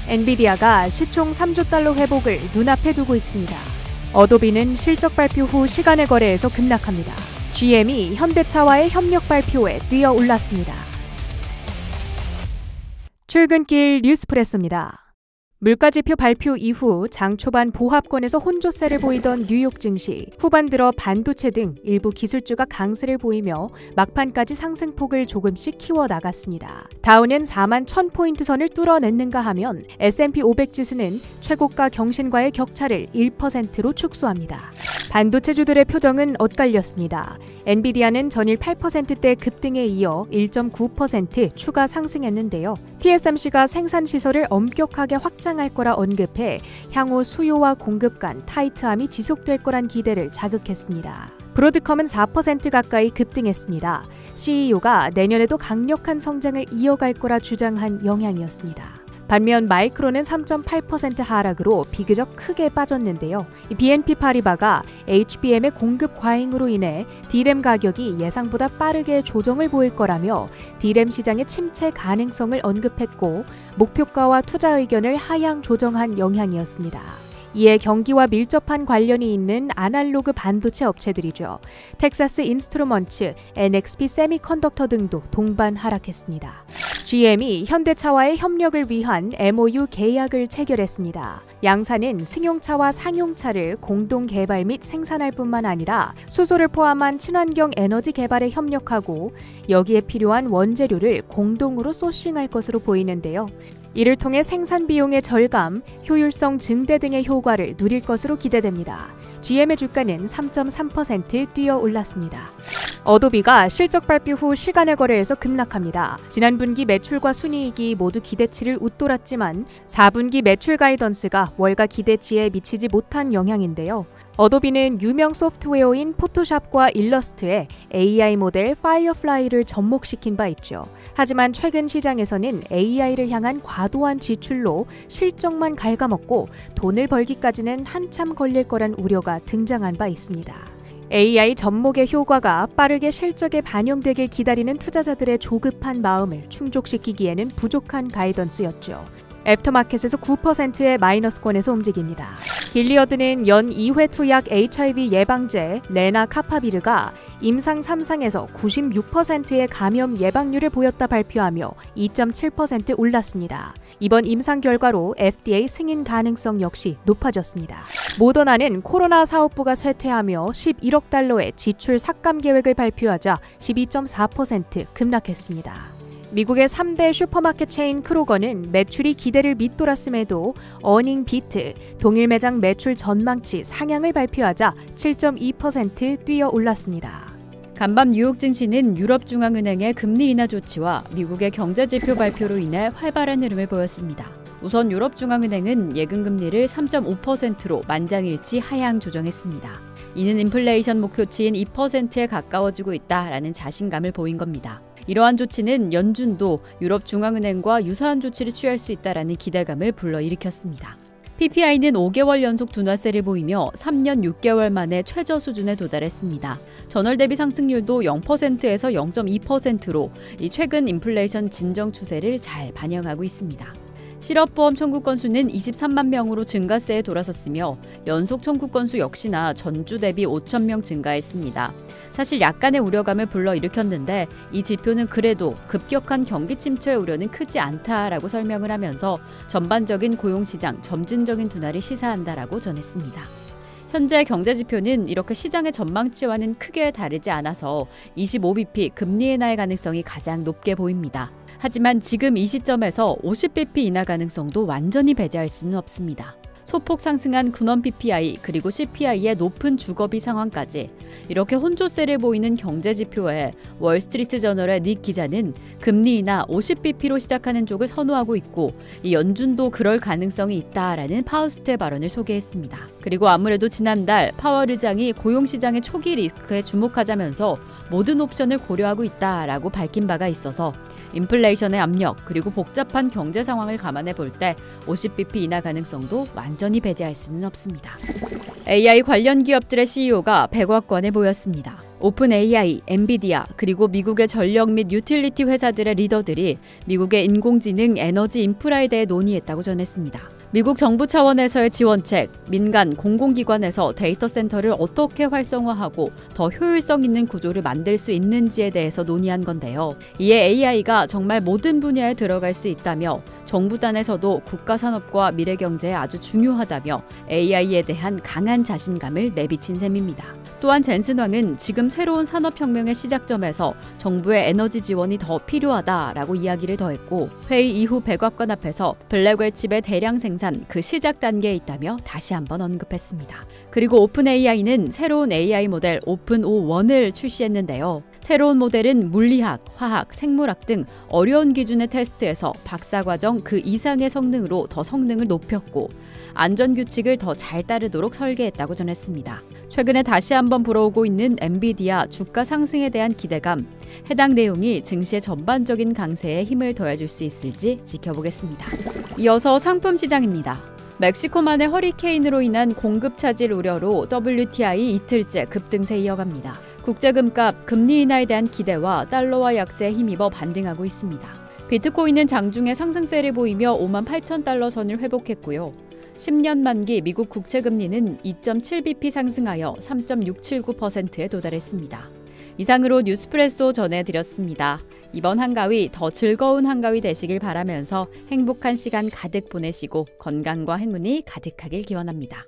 엔비디아가 시총 3조 달러 회복을 눈앞에 두고 있습니다. 어도비는 실적 발표 후 시간의 거래에서 급락합니다. GM이 현대차와의 협력 발표에 뛰어올랐습니다. 출근길 뉴스프레소입니다. 물가지표 발표 이후 장 초반 보합권에서 혼조세를 보이던 뉴욕 증시, 후반 들어 반도체 등 일부 기술주가 강세를 보이며 막판까지 상승폭을 조금씩 키워나갔습니다. 다우는 4만 1000포인트 선을 뚫어냈는가 하면 S&P 500 지수는 최고가 경신과의 격차를 1%로 축소합니다. 반도체주들의 표정은 엇갈렸습니다. 엔비디아는 전일 8%대 급등에 이어 1.9% 추가 상승했는데요. TSMC가 생산시설을 엄격하게 확장할 거라 언급해 향후 수요와 공급 간 타이트함이 지속될 거란 기대를 자극했습니다. 브로드컴은 4% 가까이 급등했습니다. CEO가 내년에도 강력한 성장을 이어갈 거라 주장한 영향이었습니다. 반면 마이크론은 3.8% 하락으로 비교적 크게 빠졌는데요. BNP 파리바가 HBM의 공급 과잉으로 인해 D램 가격이 예상보다 빠르게 조정을 보일 거라며 D램 시장의 침체 가능성을 언급했고 목표가와 투자 의견을 하향 조정한 영향이었습니다. 이에 경기와 밀접한 관련이 있는 아날로그 반도체 업체들이죠. 텍사스 인스트루먼츠, NXP 세미컨덕터 등도 동반 하락했습니다. GM이 현대차와의 협력을 위한 MOU 계약을 체결했습니다. 양사는 승용차와 상용차를 공동 개발 및 생산할 뿐만 아니라 수소를 포함한 친환경 에너지 개발에 협력하고 여기에 필요한 원재료를 공동으로 소싱할 것으로 보이는데요. 이를 통해 생산 비용의 절감, 효율성 증대 등의 효과를 누릴 것으로 기대됩니다. GM의 주가는 3.3% 뛰어 올랐습니다. 어도비가 실적 발표 후 시간의 거래에서 급락합니다. 지난 분기 매출과 순이익이 모두 기대치를 웃돌았지만 4분기 매출 가이던스가 월가 기대치에 미치지 못한 영향인데요. 어도비는 유명 소프트웨어인 포토샵과 일러스트에 AI 모델 파이어플라이를 접목시킨 바 있죠. 하지만 최근 시장에서는 AI를 향한 과도한 지출로 실적만 갉아먹고 돈을 벌기까지는 한참 걸릴 거란 우려가 등장한 바 있습니다. AI 접목의 효과가 빠르게 실적에 반영되길 기다리는 투자자들의 조급한 마음을 충족시키기에는 부족한 가이던스였죠. 애프터마켓에서 9%의 마이너스권에서 움직입니다. 길리어드는 연 2회 투약 HIV 예방제 레나카파비르가 임상 3상에서 96%의 감염 예방률을 보였다 발표하며 2.7% 올랐습니다. 이번 임상 결과로 FDA 승인 가능성 역시 높아졌습니다. 모더나는 코로나 사업부가 쇠퇴하며 11억 달러의 지출 삭감 계획을 발표하자 12.4% 급락했습니다. 미국의 3대 슈퍼마켓 체인 크로거는 매출이 기대를 밑돌았음에도 어닝 비트, 동일 매장 매출 전망치 상향을 발표하자 7.2% 뛰어 올랐습니다. 간밤 뉴욕 증시는 유럽중앙은행의 금리 인하 조치와 미국의 경제지표 발표로 인해 활발한 흐름을 보였습니다. 우선 유럽중앙은행은 예금금리를 3.5%로 만장일치 하향 조정했습니다. 이는 인플레이션 목표치인 2%에 가까워지고 있다라는 자신감을 보인 겁니다. 이러한 조치는 연준도 유럽중앙은행과 유사한 조치를 취할 수 있다라는 기대감을 불러일으켰습니다. PPI는 5개월 연속 둔화세를 보이며 3년 6개월 만에 최저 수준에 도달했습니다. 전월 대비 상승률도 0%에서 0.2%로 이 최근 인플레이션 진정 추세를 잘 반영하고 있습니다. 실업보험 청구 건수는 23만 명으로 증가세에 돌아섰으며 연속 청구 건수 역시나 전주 대비 5천 명 증가했습니다. 사실 약간의 우려감을 불러일으켰는데 이 지표는 그래도 급격한 경기 침체의 우려는 크지 않다라고 설명을 하면서 전반적인 고용시장 점진적인 둔화를 시사한다라고 전했습니다. 현재 경제지표는 이렇게 시장의 전망치와는 크게 다르지 않아서 25bp 금리 인하의 가능성이 가장 높게 보입니다. 하지만 지금 이 시점에서 50bp 인하 가능성도 완전히 배제할 수는 없습니다. 소폭 상승한 군원 PPI 그리고 CPI의 높은 주거비 상황까지 이렇게 혼조세를 보이는 경제지표에 월스트리트저널의 닉 기자는 금리 인하 50bp로 시작하는 쪽을 선호하고 있고 이 연준도 그럴 가능성이 있다라는 파우스트의 발언을 소개했습니다. 그리고 아무래도 지난달 파월 의장이 고용시장의 초기 리스크에 주목하자면서 모든 옵션을 고려하고 있다라고 밝힌 바가 있어서 인플레이션의 압력 그리고 복잡한 경제 상황을 감안해 볼 때 50bp 인하 가능성도 완전히 배제할 수는 없습니다. AI 관련 기업들의 CEO가 백악관에 모였습니다. 오픈 AI, 엔비디아, 그리고 미국의 전력 및 유틸리티 회사들의 리더들이 미국의 인공지능 에너지 인프라에 대해 논의했다고 전했습니다. 미국 정부 차원에서의 지원책, 민간 공공기관에서 데이터 센터를 어떻게 활성화하고 더 효율성 있는 구조를 만들 수 있는지에 대해서 논의한 건데요. 이에 AI가 정말 모든 분야에 들어갈 수 있다며 정부 단에서도 국가 산업과 미래 경제에 아주 중요하다며 AI에 대한 강한 자신감을 내비친 셈입니다. 또한 젠슨 황은 지금 새로운 산업혁명의 시작점에서 정부의 에너지 지원이 더 필요하다라고 이야기를 더했고 회의 이후 백악관 앞에서 블랙웰 칩의 대량 생산 그 시작 단계에 있다며 다시 한번 언급했습니다. 그리고 오픈 AI는 새로운 AI 모델 오픈 O1을 출시했는데요. 새로운 모델은 물리학, 화학, 생물학 등 어려운 기준의 테스트에서 박사과정 그 이상의 성능으로 더 성능을 높였고 안전규칙을 더 잘 따르도록 설계했다고 전했습니다. 최근에 다시 한번 불어오고 있는 엔비디아 주가 상승에 대한 기대감, 해당 내용이 증시의 전반적인 강세에 힘을 더해줄 수 있을지 지켜보겠습니다. 이어서 상품 시장입니다. 멕시코만의 허리케인으로 인한 공급 차질 우려로 WTI 이틀째 급등세 이어갑니다. 국제금값, 금리 인하에 대한 기대와 달러와 약세에 힘입어 반등하고 있습니다. 비트코인은 장중에 상승세를 보이며 58,000달러 선을 회복했고요. 10년 만기 미국 국채금리는 2.7bp 상승하여 3.679%에 도달했습니다. 이상으로 뉴스프레소 전해드렸습니다. 이번 한가위 더 즐거운 한가위 되시길 바라면서 행복한 시간 가득 보내시고 건강과 행운이 가득하길 기원합니다.